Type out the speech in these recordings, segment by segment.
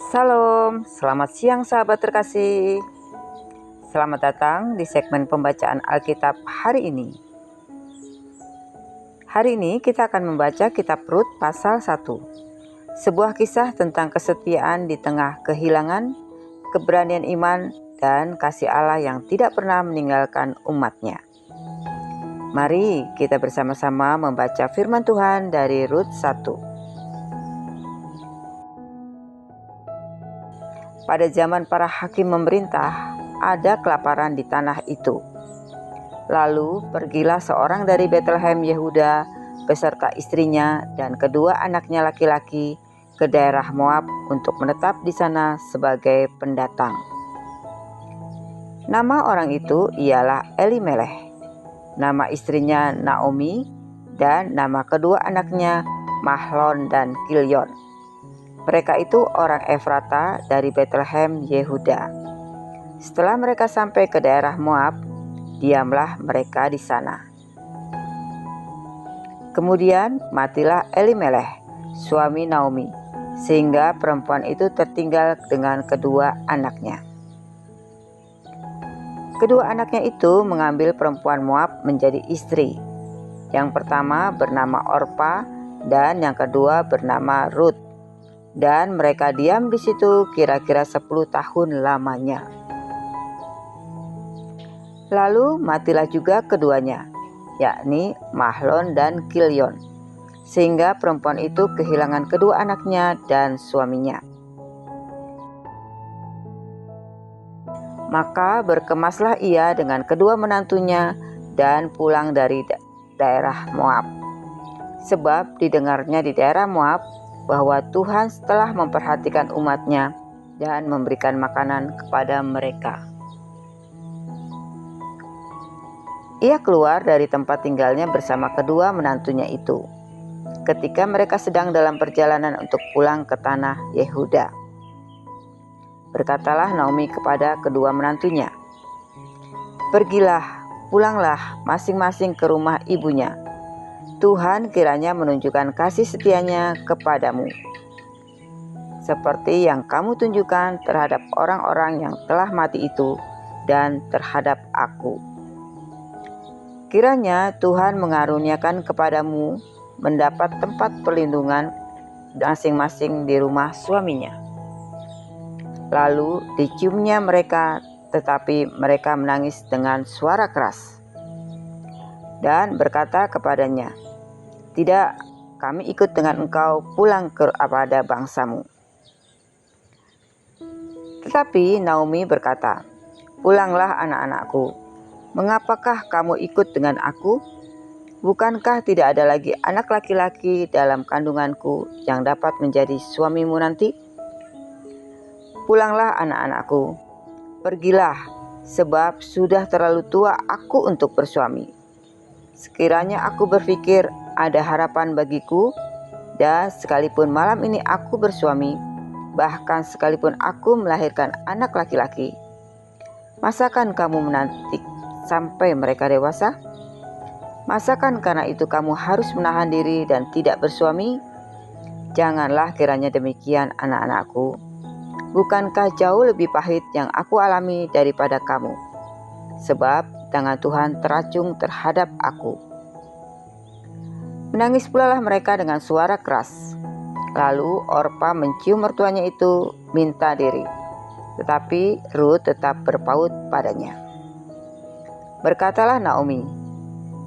Salam, selamat siang sahabat terkasih. Selamat datang di segmen pembacaan Alkitab hari ini. Hari ini kita akan membaca kitab Rut pasal 1. Sebuah kisah tentang kesetiaan di tengah kehilangan, keberanian iman, dan kasih Allah yang tidak pernah meninggalkan umatnya. Mari kita bersama-sama membaca firman Tuhan dari Rut 1. Pada zaman para hakim memerintah, ada kelaparan di tanah itu. Lalu pergilah seorang dari Betlehem Yehuda beserta istrinya dan kedua anaknya laki-laki ke daerah Moab untuk menetap di sana sebagai pendatang. Nama orang itu ialah Elimeleh, nama istrinya Naomi, dan nama kedua anaknya Mahlon dan Kilyon. Mereka itu orang Efrata dari Betlehem Yehuda. Setelah mereka sampai ke daerah Moab, diamlah mereka di sana. Kemudian matilah Elimeleh, suami Naomi, sehingga perempuan itu tertinggal dengan kedua anaknya. Kedua anaknya itu mengambil perempuan Moab menjadi istri. Yang pertama bernama Orpa dan yang kedua bernama Rut. Dan mereka diam di situ kira-kira 10 tahun lamanya. Lalu matilah juga keduanya, yakni Mahlon dan Kilyon, sehingga perempuan itu kehilangan kedua anaknya dan suaminya. Maka berkemaslah ia dengan kedua menantunya dan pulang dari daerah Moab. Sebab didengarnya di daerah Moab bahwa Tuhan telah memperhatikan umatnya dan memberikan makanan kepada mereka. Ia keluar dari tempat tinggalnya bersama kedua menantunya itu, ketika mereka sedang dalam perjalanan untuk pulang ke tanah Yehuda. Berkatalah Naomi kepada kedua menantunya, "Pergilah, pulanglah masing-masing ke rumah ibunya. Tuhan kiranya menunjukkan kasih setianya kepadamu, seperti yang kamu tunjukkan terhadap orang-orang yang telah mati itu dan terhadap aku. Kiranya Tuhan mengaruniakan kepadamu mendapat tempat perlindungan masing-masing di rumah suaminya." Lalu diciumnya mereka, tetapi mereka menangis dengan suara keras dan berkata kepadanya, "Tidak, kami ikut dengan engkau pulang kepada bangsamu." Tetapi Naomi berkata, "Pulanglah anak-anakku, mengapakah kamu ikut dengan aku? Bukankah tidak ada lagi anak laki-laki dalam kandunganku yang dapat menjadi suamimu nanti? Pulanglah anak-anakku, pergilah, sebab sudah terlalu tua aku untuk bersuami. Sekiranya aku berpikir ada harapan bagiku, dan sekalipun malam ini aku bersuami, bahkan sekalipun aku melahirkan anak laki-laki, masakan kamu menanti sampai mereka dewasa? Masakan karena itu kamu harus menahan diri dan tidak bersuami? Janganlah kiranya demikian, anak-anakku. Bukankah jauh lebih pahit yang aku alami daripada kamu? Sebab tangan Tuhan teracung terhadap aku." Menangis pulalah mereka dengan suara keras. Lalu Orpa mencium mertuanya itu minta diri, tetapi Rut tetap berpaut padanya. Berkatalah Naomi,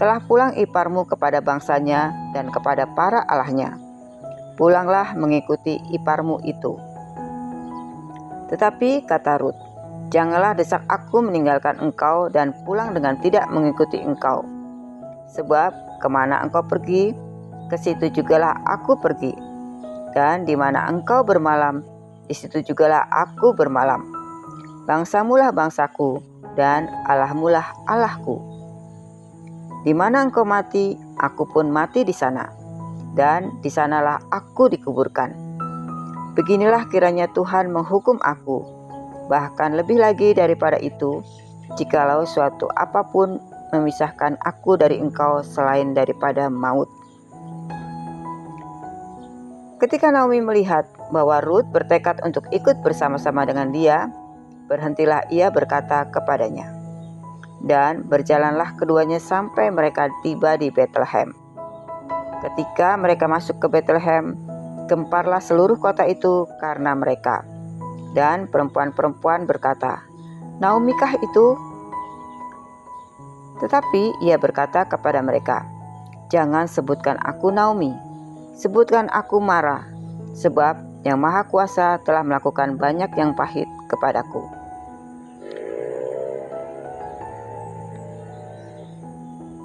"Telah pulang iparmu kepada bangsanya dan kepada para allahnya. Pulanglah mengikuti iparmu itu." Tetapi kata Rut, "Janganlah desak aku meninggalkan engkau dan pulang dengan tidak mengikuti engkau. Sebab kemana engkau pergi, ke situ jugalah aku pergi. Dan di mana engkau bermalam, di situ jugalah aku bermalam. Bangsamulah bangsaku, dan Allahmulah Allahku. Di mana engkau mati, aku pun mati di sana, dan di sanalah aku dikuburkan. Beginilah kiranya Tuhan menghukum aku, bahkan lebih lagi daripada itu, jikalau suatu apapun memisahkan aku dari engkau selain daripada maut." Ketika Naomi melihat bahwa Ruth bertekad untuk ikut bersama-sama dengan dia, berhentilah ia berkata kepadanya. Dan berjalanlah keduanya sampai mereka tiba di Bethlehem. Ketika mereka masuk ke Bethlehem, gemparlah seluruh kota itu karena mereka. Dan perempuan-perempuan berkata, "Naomi-kah itu?" Tetapi ia berkata kepada mereka, "Jangan sebutkan aku Naomi, sebutkan aku Mara, sebab Yang Maha Kuasa telah melakukan banyak yang pahit kepadaku.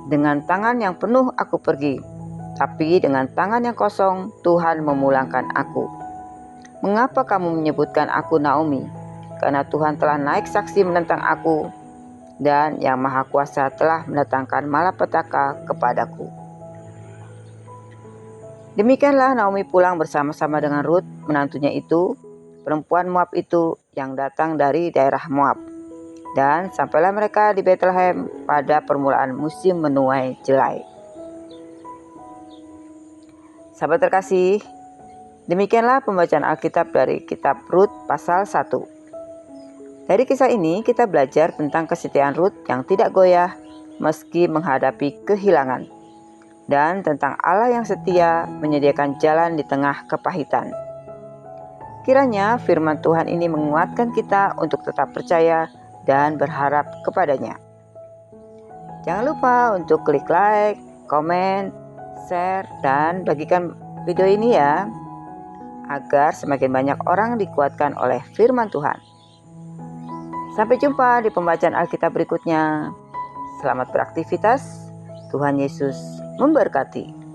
Dengan tangan yang penuh aku pergi, tapi dengan tangan yang kosong Tuhan memulangkan aku. Mengapa kamu menyebutkan aku Naomi? Karena Tuhan telah naik saksi menentang aku, dan Yang Maha Kuasa telah mendatangkan malapetaka kepadaku." Demikianlah Naomi pulang bersama-sama dengan Ruth, menantunya itu, perempuan Moab itu yang datang dari daerah Moab. Dan sampailah mereka di Bethlehem pada permulaan musim menuai jelai. Sahabat terkasih, demikianlah pembacaan Alkitab dari kitab Rut pasal 1. Dari kisah ini kita belajar tentang kesetiaan Rut yang tidak goyah meski menghadapi kehilangan, dan tentang Allah yang setia menyediakan jalan di tengah kepahitan. Kiranya firman Tuhan ini menguatkan kita untuk tetap percaya dan berharap kepadanya. Jangan lupa untuk klik like, komen, share, dan bagikan video ini ya, agar semakin banyak orang dikuatkan oleh firman Tuhan. Sampai jumpa di pembacaan Alkitab berikutnya. Selamat beraktivitas. Tuhan Yesus memberkati.